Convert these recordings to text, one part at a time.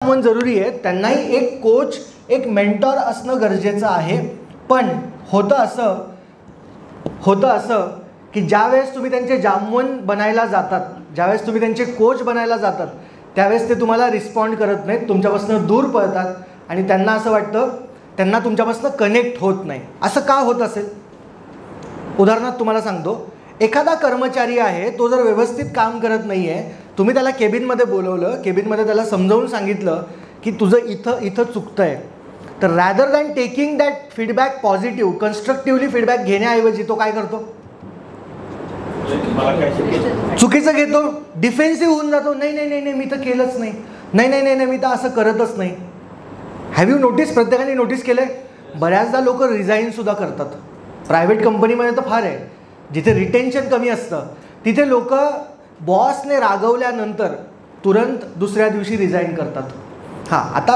मन जरुरी आहे, त्यांनाही एक कोच एक मेंटॉर असणं गरजेचं आहे। पण होतं असं की ज्यावेळेस तुम्ही त्यांचे जामवन बनायला जातात, ज्यावेळेस तुम्ही त्यांचे कोच बनायला जातात, त्यावेळेस ते तुम्हाला रिस्पॉन्ड करत नाहीत, तुमच्यापासून दूर पळतात आणि त्यांना असं वाटतं त्यांना तुमच्यापासून कनेक्ट होत नाही। असं का होत असेल? उदाहरणार्थ तुम्हाला सांगतो, एखादा कर्मचारी आहे, तो जर व्यवस्थित काम करत नाही आहे, तुम्ही त्याला केबिनमध्ये बोलवलं, केबिनमध्ये त्याला समजावून सांगितलं की तुझं इथं चुकतं आहे, तर rather than taking that feedback positive constructively feedback घेण्याऐवजी तो काय करतो? चुकीचं घेतो, डिफेन्सिव्ह होऊन जातो। नाही नाही नाही नाही मी तर केलंच नाही, नाही नाही नाही नाही मी तर असं करतच नाही। Have you notice? प्रत्येकाने नोटीस केलं आहे, बऱ्याचदा लोक रिझाईनसुद्धा करतात। प्रायव्हेट कंपनीमध्ये तर फार आहे, जिथे रिटेन्शन कमी असतं तिथे लोक बॉसने रागवल्यानंतर तुरंत दुसऱ्या दिवशी रिझाईन करतात। हां, आता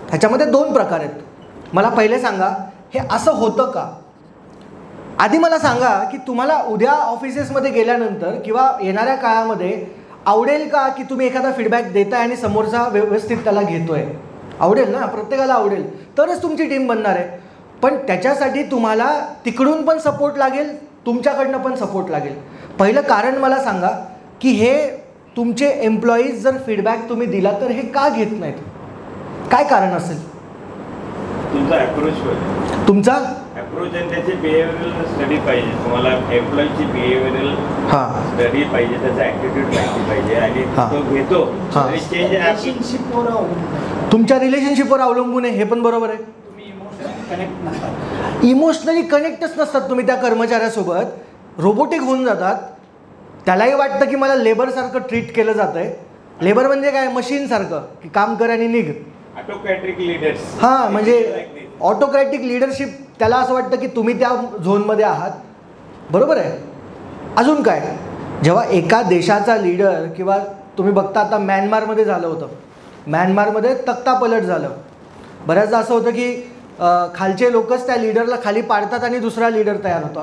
ह्याच्यामध्ये दोन प्रकार आहेत। मला पहिले सांगा, हे असं होतं का? आधी मला सांगा की तुम्हाला उद्या ऑफिसेसमध्ये गेल्यानंतर किंवा येणाऱ्या काळामध्ये आवडेल का की तुम्ही एखादा फीडबॅक देताय आणि समोरचा व्यवस्थित त्याला घेतोय? आवडेल ना? प्रत्येकाला आवडेल, तरच तुमची टीम बनणार आहे। पण त्याच्यासाठी तुम्हाला तिकडून पण सपोर्ट लागेल, तुमच्याकडनं पण सपोर्ट लागेल। पहिलं कारण मला सांगा की हे तुमचे एम्प्लॉईज जर फीडबॅक तुम्ही दिला तर हे का घेत नाहीत? काय कारण असेल? तुमचा अप्रोच, तुमचा अप्रोच आणि त्याचे बिहेवियरल स्टडी पाहिजे। तुम्हाला एम्प्लॉईची बिहेवियरल स्टडी पाहिजे, त्याचा ॲटिट्यूड माहिती पाहिजे आणि तो घेतो आणि चेंज रिलेशनशिपवर अवलंबून, तुमच्या रिलेशनशिपवर अवलंबून आहे। हे पण बरोबर आहे। इमोशनली कनेक्टच नसतात तुम्ही त्या कर्मचाऱ्यासोबत, रोबोटिक होऊन जातात। त्यालाही वाटतं की मला लेबरसारखं ट्रीट केलं जातं आहे। लेबर म्हणजे काय? मशीनसारखं की काम कर आणि निघ। ऑटोक्रॅटिक लीडर्स, हां, म्हणजे ऑटोक्रॅटिक लीडरशिप, त्याला असं वाटतं की तुम्ही त्या झोनमध्ये आहात। बरोबर आहे। अजून काय? जेव्हा एका देशाचा लीडर किंवा तुम्ही बघता आता म्यानमारमध्ये झालं होतं, म्यानमारमध्ये तख्तापलट झालं। बऱ्याचदा असं होतं की खालचे लोकच त्या लीडरला खाली पाडतात आणि दुसरा लीडर तयार होतो।